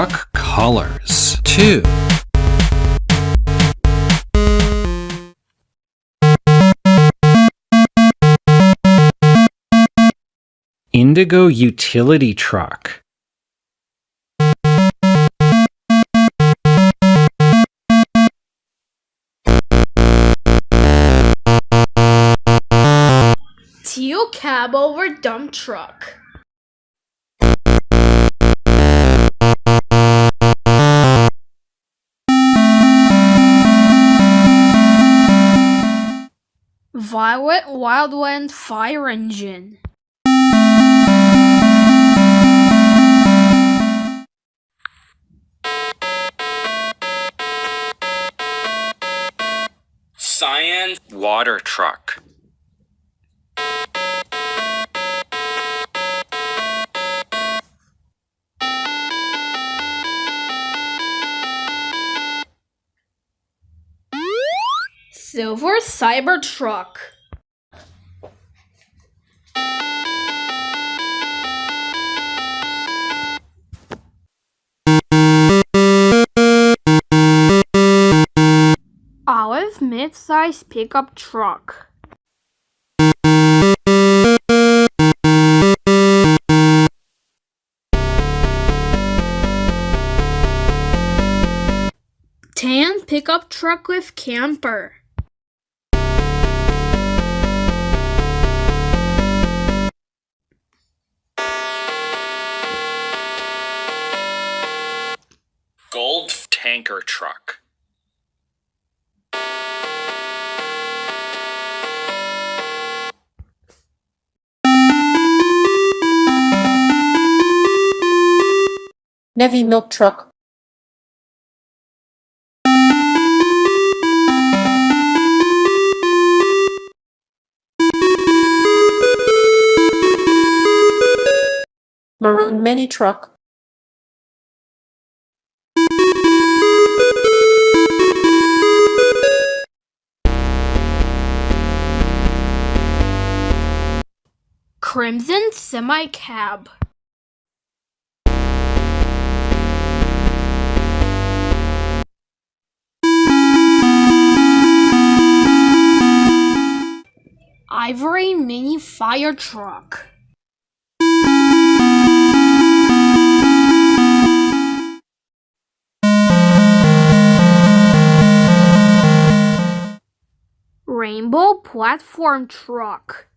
truck colors. 2. Indigo utility truck. Teal cab over dump truck. Violet Wildland fire engine. Cyan water truck. Silver Cybertruck. Olive mid-size pickup truck. Tan pickup truck with camper. Gold tanker truck. Navy milk truck. Maroon mini truck. Crimson semi-cab. Ivory mini fire truck. Rainbow platform truck.